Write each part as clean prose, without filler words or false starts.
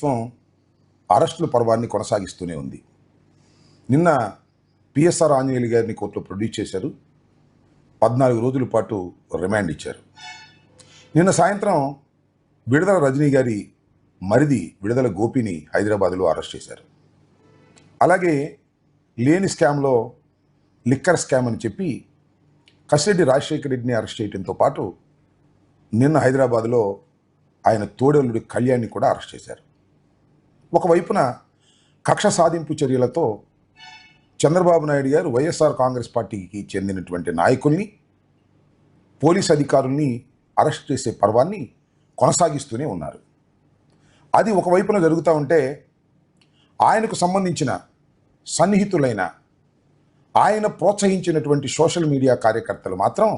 ప్రభుత్వం అరెస్టుల పర్వాన్ని కొనసాగిస్తూనే ఉంది. నిన్న పిఎస్ఆర్ ఆంజనేయులు గారిని కోర్టులో ప్రొడ్యూస్ చేశారు. 14 రోజుల పాటు రిమాండ్ ఇచ్చారు. నిన్న సాయంత్రం విడుదల రజనీ గారి మరిది విడుదల గోపిని హైదరాబాద్లో అరెస్ట్ చేశారు. అలాగే లేని స్కామ్లో లిక్కర్ స్కామ్ అని చెప్పి కసిరెడ్డి రాజశేఖర రెడ్డిని అరెస్ట్ చేయడంతో పాటు నిన్న హైదరాబాద్లో ఆయన తోడేలుడి కళ్యాణ్ని కూడా అరెస్ట్ చేశారు. ఒకవైపున కక్ష సాధింపు చర్యలతో చంద్రబాబు నాయుడు గారు వైఎస్ఆర్ కాంగ్రెస్ పార్టీకి చెందినటువంటి నాయకుల్ని, పోలీస్ అధికారుల్ని అరెస్ట్ చేసే పర్వాన్ని కొనసాగిస్తూనే ఉన్నారు. అది ఒకవైపున జరుగుతూ ఉంటే ఆయనకు సంబంధించిన సన్నిహితులైన, ఆయన ప్రోత్సహించినటువంటి సోషల్ మీడియా కార్యకర్తలు మాత్రం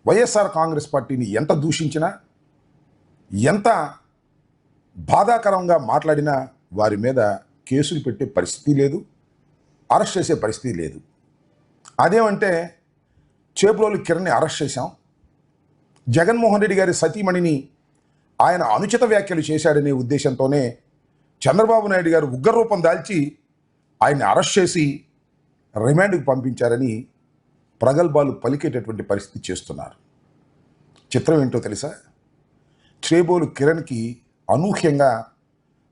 వైఎస్ఆర్ కాంగ్రెస్ పార్టీని ఎంత దూషించినా, ఎంత బాధాకరంగా మాట్లాడినా వారి మీద కేసులు పెట్టే పరిస్థితి లేదు, అరెస్ట్ చేసే పరిస్థితి లేదు. అదేమంటే చేబ్రోలు కిరణ్ని అరెస్ట్ చేశాం, జగన్మోహన్ రెడ్డి గారి సతీమణిని ఆయన అనుచిత వ్యాఖ్యలు చేశాడనే ఉద్దేశంతోనే చంద్రబాబు నాయుడు గారు ఉగ్రరూపం దాల్చి ఆయన్ని అరెస్ట్ చేసి రిమాండ్కి పంపించారని ప్రగల్భాలు పలికేటటువంటి పరిస్థితి చేస్తున్నారు. చిత్రం ఏంటో తెలుసా? చేబోలు కిరణ్కి అనూహ్యంగా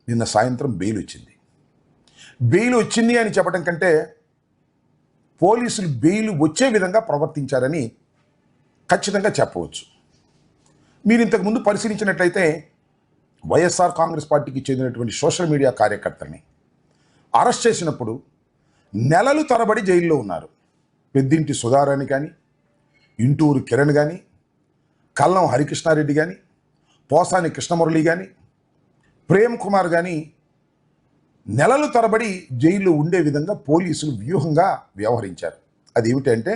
నిన్న సాయంత్రం బెయిల్ వచ్చింది. బెయిల్ వచ్చింది అని చెప్పడం కంటే పోలీసులు బెయిల్ వచ్చే విధంగా ప్రవర్తించారని ఖచ్చితంగా చెప్పవచ్చు. మీరు ఇంతకుముందు పరిశీలించినట్లయితే వైఎస్ఆర్ కాంగ్రెస్ పార్టీకి చెందినటువంటి సోషల్ మీడియా కార్యకర్తల్ని అరెస్ట్ చేసినప్పుడు నెలలు తరబడి జైల్లో ఉన్నారు. పెద్దింటి సుధారాణి కానీ, ఇంటూరు కిరణ్ కానీ, కల్లం హరికృష్ణారెడ్డి కానీ, పోసాని కృష్ణమురళి కానీ, ప్రేమ్ కుమార్ కానీ నెలలు తరబడి జైల్లో ఉండే విధంగా పోలీసులు వ్యూహంగా వ్యవహరించారు. అది ఏమిటంటే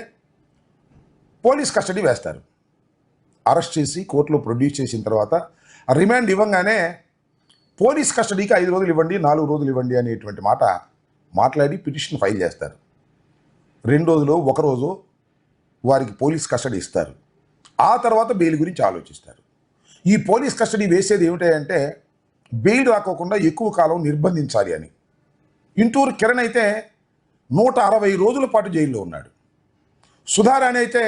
పోలీస్ కస్టడీ వేస్తారు. అరెస్ట్ చేసి కోర్టులో ప్రొడ్యూస్ చేసిన తర్వాత రిమాండ్ ఇవ్వగానే పోలీస్ కస్టడీకి 5 రోజులు ఇవ్వండి, 4 రోజులు ఇవ్వండి అనేటువంటి మాట మాట్లాడి పిటిషన్ ఫైల్ చేస్తారు. 2 రోజులు, 1 రోజు వారికి పోలీస్ కస్టడీ ఇస్తారు. ఆ తర్వాత బెయిల్ గురించి ఆలోచిస్తారు. ఈ పోలీస్ కస్టడీ వేసేది ఏమిటంటే బెయిల్ రాకోకుండా ఎక్కువ కాలం నిర్బంధించాలి అని. ఇంటూరు కిరణ్ అయితే 160 రోజుల పాటు జైల్లో ఉన్నాడు. సుధారాణి అయితే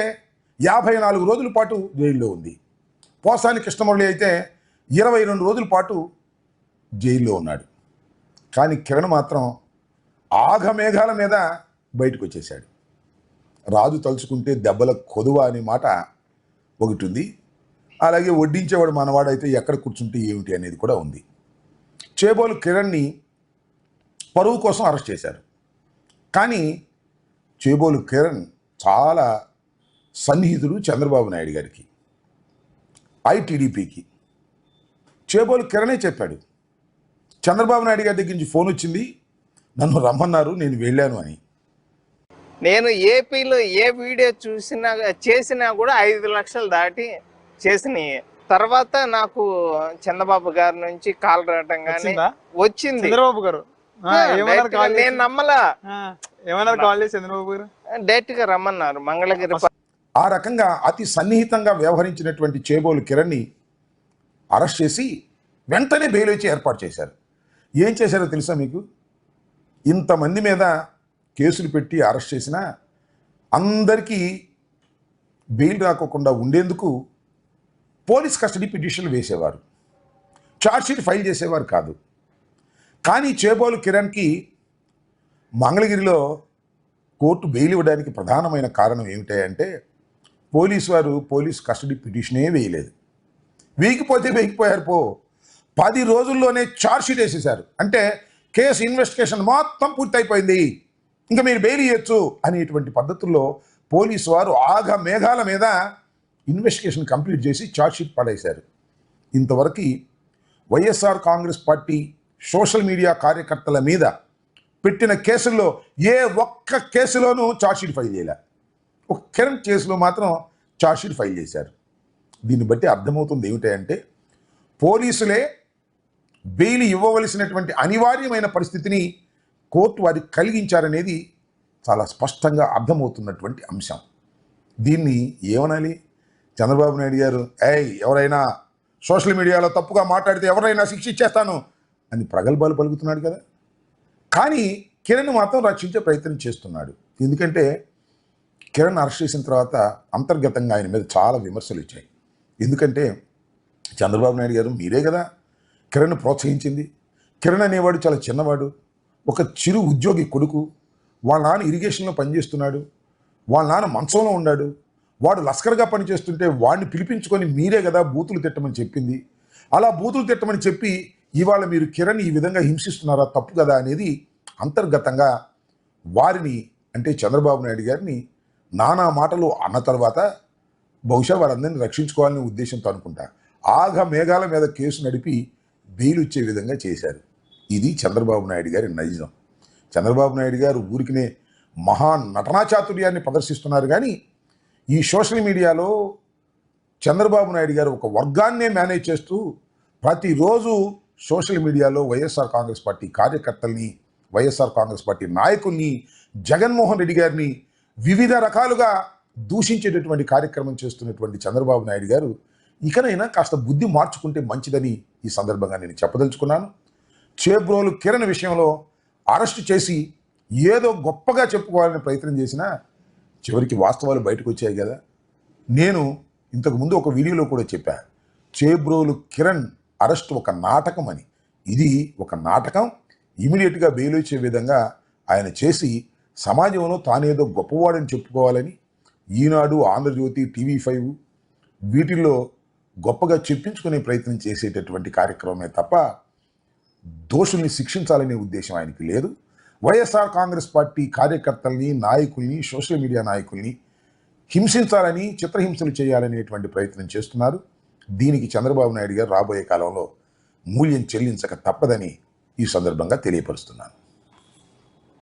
54 రోజుల పాటు జైల్లో ఉంది. పోసాని కృష్ణమురళి అయితే 22 రోజుల పాటు జైల్లో ఉన్నాడు. కానీ కిరణ్ మాత్రం ఆఘమేఘాల మీద బయటకు వచ్చేశాడు. రాజు తలుచుకుంటే దెబ్బల కొదువ అనే మాట ఒకటి ఉంది. అలాగే వడ్డించేవాడు మనవాడైతే ఎక్కడ కూర్చుంటే ఏమిటి అనేది కూడా ఉంది. చేబోలు కిరణ్ని పరువు కోసం అరెస్ట్ చేశారు. కానీ చేబోలు కిరణ్ చాలా సన్నిహితుడు చంద్రబాబు నాయుడు గారికి, ఐటీడీపీకి. చేబోలు కిరణే చెప్పాడు, చంద్రబాబు నాయుడు గారి దగ్గర నుంచి ఫోన్ వచ్చింది, నన్ను రమ్మన్నారు, నేను వెళ్ళాను అని. నేను ఏపీలో ఏ వీడియో చేసినా కూడా 5 లక్షలు దాటి చేసినాయి. తర్వాత నాకు చంద్రబాబు గారి నుంచి కాల్ రావటం కానీ వచ్చింది. చంద్రబాబు గారు నేను నమ్మలా, చంద్రబాబు గారు డైరెక్ట్ గా రమ్మన్నారు మంగళగిరి. ఆ రకంగా అతి సన్నిహితంగా వ్యవహరించినటువంటి చేబోలు కిరణ్ని అరెస్ట్ చేసి వెంటనే బెయిల్ వచ్చి ఏర్పాటు చేశారు. ఏం చేశారో తెలుసా మీకు? ఇంతమంది మీద కేసులు పెట్టి అరెస్ట్ చేసినా అందరికీ బెయిల్ రాకోకుండా ఉండేందుకు పోలీస్ కస్టడీ పిటిషన్లు వేసేవారు, ఛార్జ్షీట్ ఫైల్ చేసేవారు కాదు. కానీ చేబోలు కిరణ్కి మంగళగిరిలో కోర్టు బెయిల్ ఇవ్వడానికి ప్రధానమైన కారణం ఏమిటంటే పోలీసు వారు పోలీస్ కస్టడీ పిటిషనే వేయలేదు. వేయకపోతే వేయకపోయారు 10 రోజుల్లోనే ఛార్జ్షీట్ వేసేశారు. అంటే కేసు ఇన్వెస్టిగేషన్ మొత్తం పూర్తయిపోయింది, ఇంకా మీరు బెయిల్ ఇవ్వచ్చు అనేటువంటి పద్ధతుల్లో పోలీసు వారు ఆగ మేఘాల మీద ఇన్వెస్టిగేషన్ కంప్లీట్ చేసి ఛార్జ్షీట్ పడేశారు. ఇంతవరకు YSR Congress party social media కార్యకర్తల మీద పెట్టిన కేసుల్లో ఏ ఒక్క కేసులోనూ ఛార్జ్షీట్ ఫైల్ చేయలే. ఒక కిరణ్ కేసులో మాత్రం ఛార్జ్షీట్ ఫైల్ చేశారు. దీన్ని బట్టి అర్థమవుతుంది ఏమిటంటే పోలీసులే బెయిల్ ఇవ్వవలసినటువంటి అనివార్యమైన పరిస్థితిని కోర్టు వారికి కలిగించారనేది చాలా స్పష్టంగా అర్థమవుతున్నటువంటి అంశం. దీన్ని ఏమనాలి? చంద్రబాబు నాయుడు గారు ఎవరైనా సోషల్ మీడియాలో తప్పుగా మాట్లాడితే ఎవరైనా శిక్ష ఇచ్చేస్తాను, అని ప్రగల్భాలు పలుకుతున్నాడు కదా. కానీ కిరణ్ మాత్రం రక్షించే ప్రయత్నం చేస్తున్నాడు. ఎందుకంటే కిరణ్ అరెస్ట్ చేసిన తర్వాత అంతర్గతంగా ఆయన మీద చాలా విమర్శలు వచ్చాయి. ఎందుకంటే చంద్రబాబు నాయుడు గారు మీరే కదా కిరణ్ ప్రోత్సహించింది. కిరణ్ అనేవాడు చాలా చిన్నవాడు, ఒక చిరు ఉద్యోగి కొడుకు. వాళ్ళ నాన్న ఇరిగేషన్లో పనిచేస్తున్నాడు, వాళ్ళ నాన్న మంచంలో ఉన్నాడు. వాడు లస్కర్గా పనిచేస్తుంటే వాడిని పిలిపించుకొని మీరే కదా బూతులు తిట్టమని చెప్పింది. అలా బూతులు తిట్టమని చెప్పి ఇవాళ మీరు కిరణ్ ఈ విధంగా హింసిస్తున్నారా, తప్పు కదా అనేది అంతర్గతంగా వారిని అంటే చంద్రబాబు నాయుడు గారిని నానా మాటలు అన్న తర్వాత బహుశా వారందరినీ రక్షించుకోవాలనే ఉద్దేశంతో అనుకుంటా ఆగ మేఘాల మీద కేసు నడిపి బెయిల్ వచ్చే విధంగా చేశారు. ఇది చంద్రబాబు నాయుడు గారి నైజం. చంద్రబాబు నాయుడు గారు ఊరికినే మహా నటనా చాతుర్యాన్ని ప్రదర్శిస్తున్నారు. కానీ ఈ సోషల్ మీడియాలో చంద్రబాబు నాయుడు గారు ఒక వర్గాన్నే మేనేజ్ చేస్తూ ప్రతిరోజు సోషల్ మీడియాలో వైఎస్ఆర్ కాంగ్రెస్ పార్టీ కార్యకర్తల్ని, వైఎస్ఆర్ కాంగ్రెస్ పార్టీ నాయకుల్ని, జగన్మోహన్ రెడ్డి గారిని వివిధ రకాలుగా దూషించేటటువంటి కార్యక్రమం చేస్తున్నటువంటి చంద్రబాబు నాయుడు గారు ఇకనైనా కాస్త బుద్ధి మార్చుకుంటే మంచిదని ఈ సందర్భంగా నేను చెప్పదలుచుకున్నాను. చేబ్రోలు కిరణ్ విషయంలో అరెస్టు చేసి ఏదో గొప్పగా చెప్పుకోవాలని ప్రయత్నం చేసినా చివరికి వాస్తవాలు బయటకు వచ్చాయి కదా. నేను ఇంతకుముందు ఒక వీడియోలో కూడా చెప్పా, చేబ్రోలు కిరణ్ అరెస్ట్ ఒక నాటకం అని. ఇది ఒక నాటకం. ఇమీడియట్గా బెయిల్ వచ్చే విధంగా ఆయన చేసి సమాజంలో తానేదో గొప్పవాడని చెప్పుకోవాలని ఈనాడు, ఆంధ్రజ్యోతి, TV5 వీటిల్లో గొప్పగా చెప్పించుకునే ప్రయత్నం చేసేటటువంటి కార్యక్రమమే తప్ప దోషుల్ని శిక్షించాలనే ఉద్దేశం ఆయనకి లేదు. వైఎస్ఆర్ కాంగ్రెస్ పార్టీ కార్యకర్తల్ని, నాయకుల్ని, సోషల్ మీడియా నాయకుల్ని హింసించాలని, చిత్రహింసలు చేయాలనేటువంటి ప్రయత్నం చేస్తున్నారు. దీనికి చంద్రబాబు నాయుడు గారు రాబోయే కాలంలో మూల్యం చెల్లించక తప్పదని ఈ సందర్భంగా తెలియపరుస్తున్నాను.